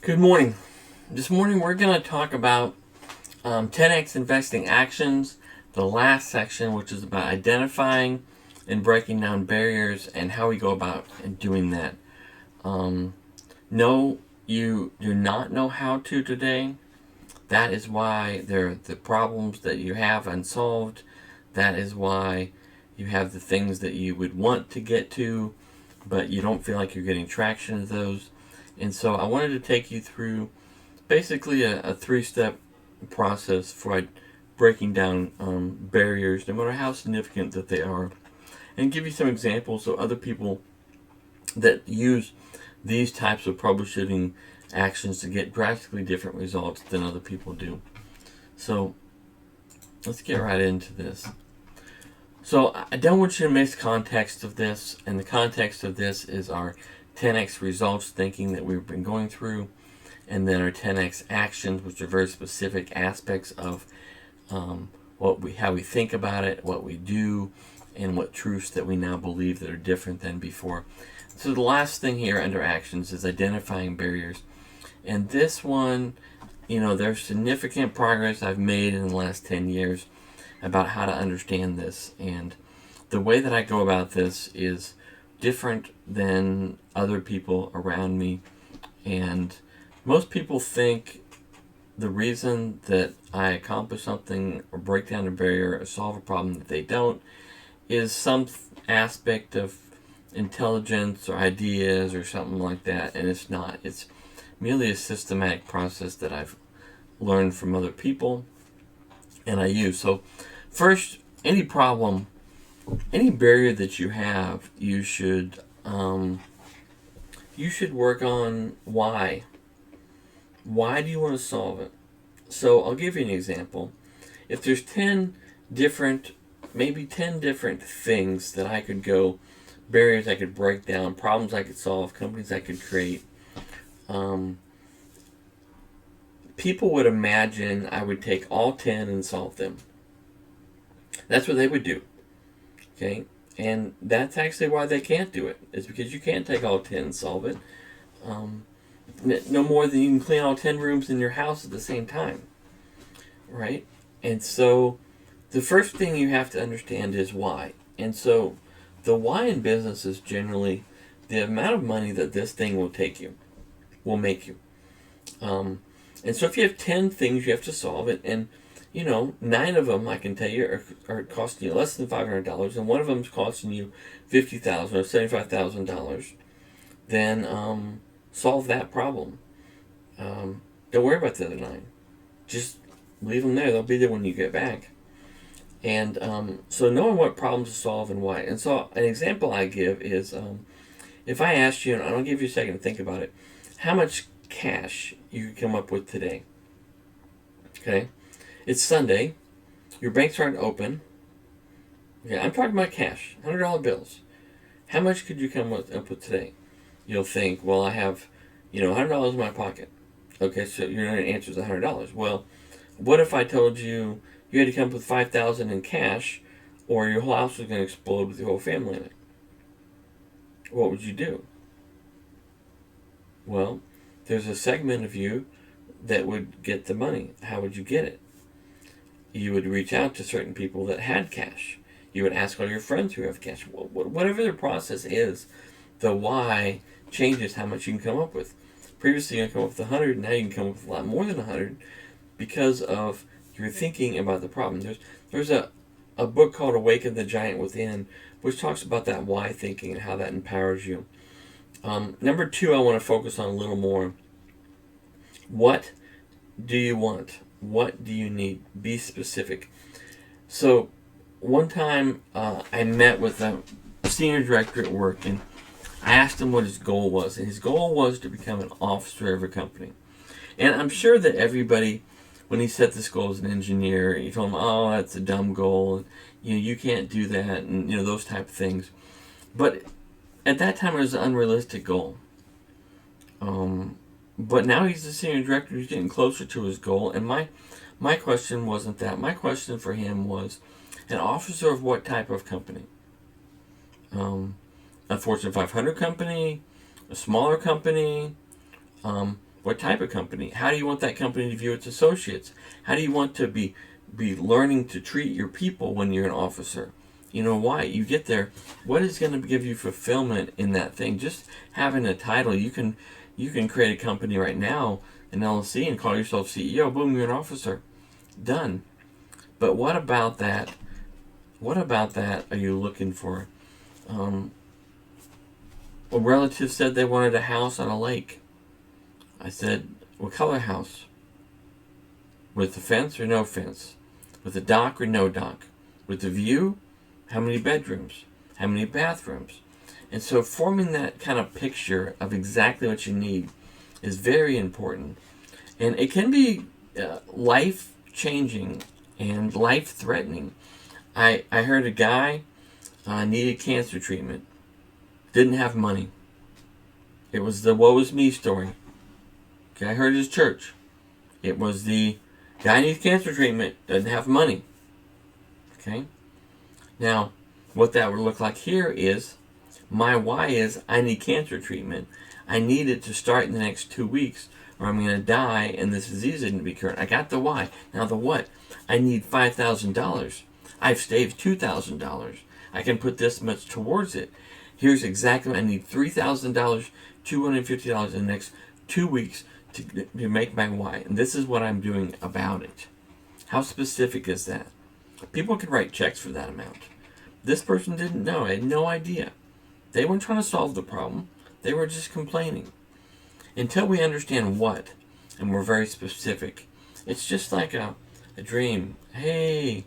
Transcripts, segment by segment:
Good morning. This morning we're going to talk about 10x investing actions, the last section, which is about identifying and breaking down barriers and how we go about doing that. No, you do not know how to today. That is why there are the problems that you have unsolved. That is why you have the things that you would want to get to, but you don't feel like you're getting traction to those. And so I wanted to take you through basically a three-step process for breaking down barriers, no matter how significant that they are, and give you some examples of other people that use these types of troubleshooting actions to get drastically different results than other people do. So let's get right into this. So I don't want you to miss context of this, and the context of this is our 10x results thinking that we've been going through, and then our 10x actions, which are very specific aspects of how we think about it, what we do, and what truths that we now believe that are different than before. So the last thing here under actions is identifying barriers. And this one, there's significant progress I've made in the last 10 years about how to understand this. And the way that I go about this is different than other people around me. And most people think the reason that I accomplish something or break down a barrier or solve a problem that they don't is some aspect of intelligence or ideas or something like that, and it's not. It's merely a systematic process that I've learned from other people and I use. So first, any problem, any barrier that you have, you should work on why. Why do you want to solve it? So I'll give you an example. If there's 10 different things that I could go, barriers I could break down, problems I could solve, companies I could create, people would imagine I would take all 10 and solve them. That's what they would do. Okay? And that's actually why they can't do it. It's because you can't take all 10 and solve it. No more than you can clean all 10 rooms in your house at the same time. Right? And so the first thing you have to understand is why. And so the why in business is generally the amount of money that this thing will make you. And so if you have 10 things you have to solve it, and 9 of them I can tell you are costing you less than $500, and one of them is costing you $50,000 or $75,000, then solve that problem. Don't worry about the other 9. Just leave them there. They'll be there when you get back. And so knowing what problems to solve and why. And so an example I give is if I asked you, and I'll give you a second to think about it, how much cash you could come up with today. Okay? It's Sunday. Your banks aren't open. Okay, I'm talking about cash, $100 bills. How much could you come up with today? You'll think, well, I have, $100 in my pocket. Okay, so your answer is $100. Well, what if I told you you had to come up with $5,000 in cash, or your whole house was going to explode with your whole family in it? What would you do? Well, there's a segment of you that would get the money. How would you get it? You would reach out to certain people that had cash. You would ask all your friends who have cash. Whatever the process is, the why changes how much you can come up with. Previously, you can come up with 100. Now you can come up with a lot more than 100 because of your thinking about the problem. There's a book called Awaken the Giant Within, which talks about that why thinking and how that empowers you. Number 2, I want to focus on a little more. What do you want? What do you need? Be specific. So one time I met with a senior director at work, and I asked him what his goal was. And his goal was to become an officer of a company. And I'm sure that everybody, when he set this goal as an engineer, he told him, oh, that's a dumb goal. And, you can't do that, and those type of things. But at that time, it was an unrealistic goal. But now he's the senior director. He's getting closer to his goal. And my question wasn't that. My question for him was, an officer of what type of company? A Fortune 500 company? A smaller company? What type of company? How do you want that company to view its associates? How do you want to be learning to treat your people when you're an officer? Why you get there, what is going to give you fulfillment in that thing? Just having a title, you can create a company right now, an LLC, and call yourself CEO. Boom, you're an officer. Done. But what about that? What about that are you looking for? A relative said they wanted a house on a lake. I said, what color house? With a fence or no fence? With a dock or no dock? With a view? How many bedrooms? How many bathrooms? And so forming that kind of picture of exactly what you need is very important. And it can be life-changing and life-threatening. I heard a guy needed cancer treatment. Didn't have money. It was the woe is me story. Okay, I heard his church. It was the guy needs cancer treatment, doesn't have money. Okay? Now, what that would look like here is, my why is, I need cancer treatment. I need it to start in the next 2 weeks, or I'm going to die and this disease isn't to be cured. I got the why. Now the what? I need $5,000. I've saved $2,000. I can put this much towards it. Here's exactly what I need: $3,000, $250 in the next 2 weeks to make my why. And this is what I'm doing about it. How specific is that? People can write checks for that amount. This person didn't know. Had no idea. They weren't trying to solve the problem. They were just complaining. Until we understand what, and we're very specific, it's just like a dream. Hey,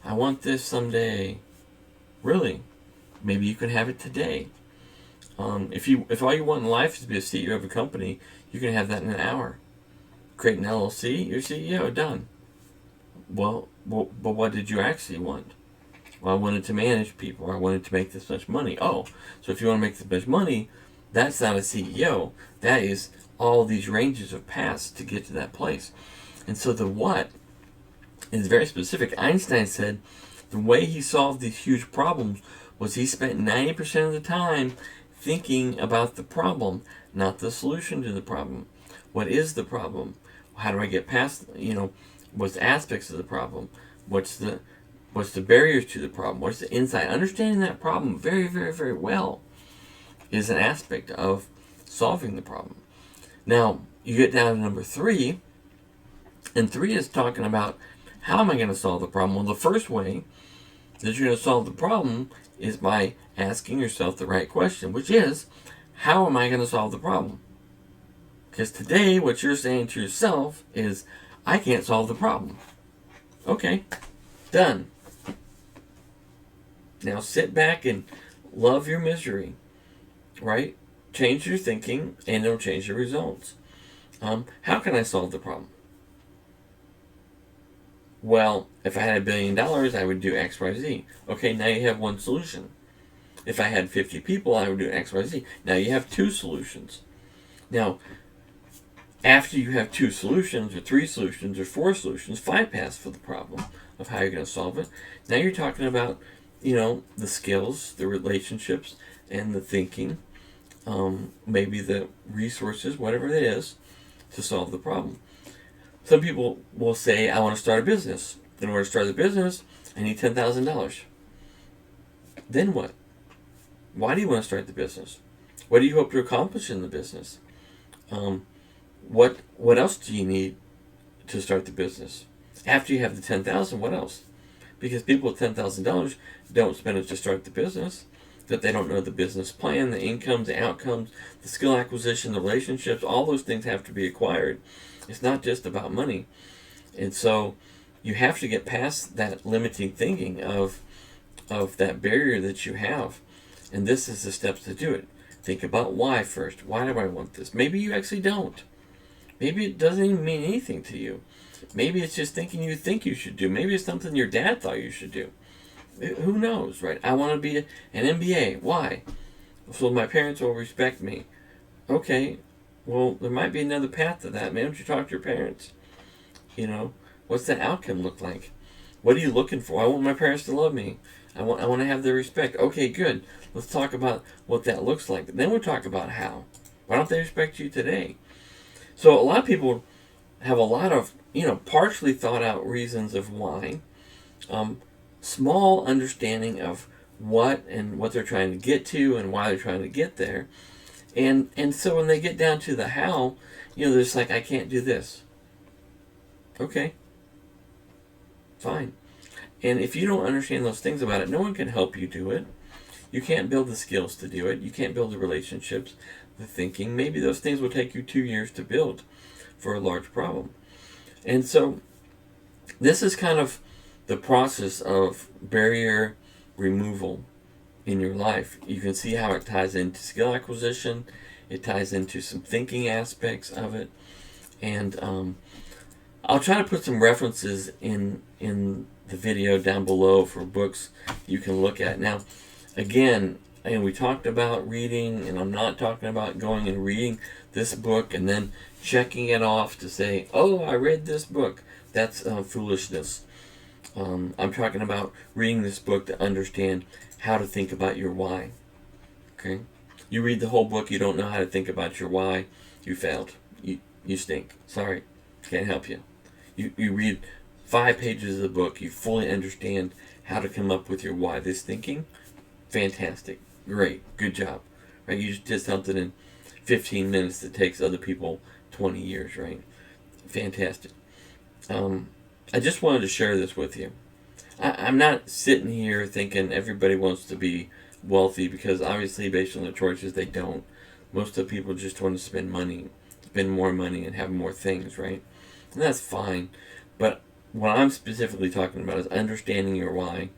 I want this someday. Really? Maybe you can have it today. If all you want in life is to be a CEO of a company, you can have that in an hour. Create an LLC, you're CEO, done. Well, but what did you actually want? Well, I wanted to manage people. I wanted to make this much money. Oh, so if you want to make this much money, that's not a CEO. That is all these ranges of paths to get to that place. And so the what is very specific. Einstein said the way he solved these huge problems was he spent 90% of the time thinking about the problem, not the solution to the problem. What is the problem? How do I get past, what's the aspects of the problem? What's the barriers to the problem? What's the insight? Understanding that problem very, very, very well is an aspect of solving the problem. Now, you get down to number 3, and 3 is talking about, how am I going to solve the problem? Well, the first way that you're going to solve the problem is by asking yourself the right question, which is, how am I going to solve the problem? Because today, what you're saying to yourself is, I can't solve the problem. Okay, done. Now sit back and love your misery, right? Change your thinking, and it'll change your results. How can I solve the problem? Well, if I had $1 billion, I would do X, Y, Z. Okay, now you have one solution. If I had 50 people, I would do X, Y, Z. Now you have 2 solutions. Now, after you have 2 solutions, or 3 solutions, or 4 solutions, 5 paths for the problem of how you're going to solve it. Now you're talking about, the skills, the relationships, and the thinking, maybe the resources, whatever it is, to solve the problem. Some people will say, I want to start a business. In order to start the business, I need $10,000. Then what? Why do you want to start the business? What do you hope to accomplish in the business? What else do you need to start the business? After you have the $10,000, what else? Because people with $10,000 don't spend it to start the business. That they don't know the business plan, the incomes, the outcomes, the skill acquisition, the relationships. All those things have to be acquired. It's not just about money. And so you have to get past that limiting thinking of that barrier that you have. And this is the steps to do it. Think about why first. Why do I want this? Maybe you actually don't. Maybe it doesn't even mean anything to you. Maybe it's just thinking you think you should do. Maybe it's something your dad thought you should do. Who knows, right? I want to be an MBA. Why? So my parents will respect me. Okay, well, there might be another path to that. Maybe don't you talk to your parents? What's that outcome look like? What are you looking for? I want my parents to love me. I want to have their respect. Okay, good. Let's talk about what that looks like. Then we'll talk about how. Why don't they respect you today? So a lot of people have a lot of, partially thought out reasons of why, um, small understanding of what and what they're trying to get to and why they're trying to get there. And so when they get down to the how, they're just like, I can't do this. Okay, fine. And if you don't understand those things about it, no one can help you do it. You can't build the skills to do it. You can't build the relationships, the thinking. Maybe those things will take you 2 years to build for a large problem. And so this is kind of the process of barrier removal in your life. You can see how it ties into skill acquisition. It ties into some thinking aspects of it. And I'll try to put some references in the video down below for books you can look at. Now, again, and we talked about reading, and I'm not talking about going and reading this book and then checking it off to say, oh, I read this book. That's foolishness. I'm talking about reading this book to understand how to think about your why. Okay? You read the whole book, you don't know how to think about your why, you failed. You stink. Sorry. Can't help you. You read 5 pages of the book, you fully understand how to come up with your why. This thinking, fantastic. Great. Good job. Right? You did something in 15 minutes that takes other people 20 years, right? Fantastic. I just wanted to share this with you. I'm not sitting here thinking everybody wants to be wealthy, because obviously based on the choices they don't. Most of the people just want to spend more money and have more things, right? And that's fine. But what I'm specifically talking about is understanding your why,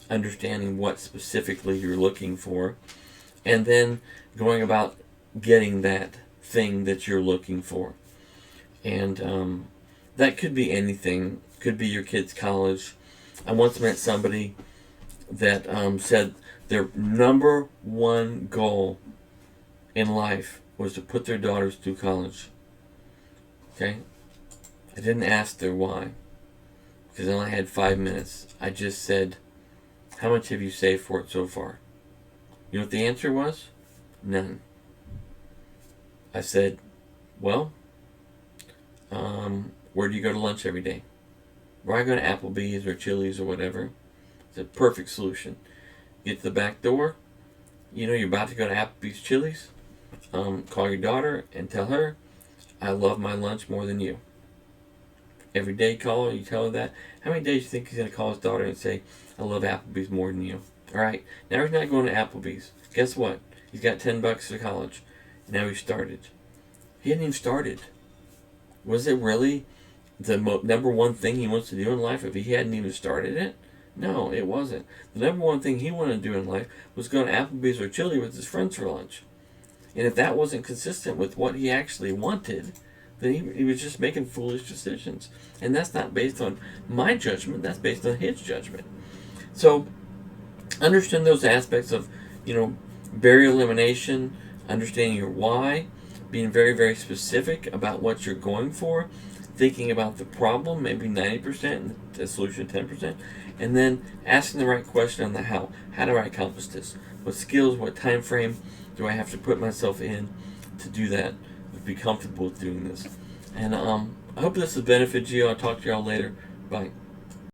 understanding what specifically you're looking for, and then going about getting that thing that you're looking for. And that could be anything. Could be your kid's college. I once met somebody that said their number one goal in life was to put their daughters through college. Okay? I didn't ask their why, because I only had 5 minutes. I just said, how much have you saved for it so far? You know what the answer was? None. I said, well, where do you go to lunch every day? Where I go to Applebee's or Chili's or whatever. It's a perfect solution. Get to the back door. You're about to go to Applebee's, Chili's. Call your daughter and tell her, I love my lunch more than you. Every day call her, you tell her that. How many days do you think he's going to call his daughter and say, I love Applebee's more than you? Alright, now he's not going to Applebee's. Guess what? He's got $10 to college. Now he started. He hadn't even started. Was it really the number one thing he wants to do in life if he hadn't even started it? No, it wasn't. The number one thing he wanted to do in life was go to Applebee's or Chili with his friends for lunch. And if that wasn't consistent with what he actually wanted, then he was just making foolish decisions. And that's not based on my judgment, that's based on his judgment. So, understand those aspects of, barrier elimination, understanding your why, being very, very specific about what you're going for, thinking about the problem, maybe 90%, and the solution 10%, and then asking the right question on the how. How do I accomplish this? What skills, what time frame do I have to put myself in to do that, to be comfortable with doing this? And I hope this has benefited you. I'll talk to y'all later. Bye.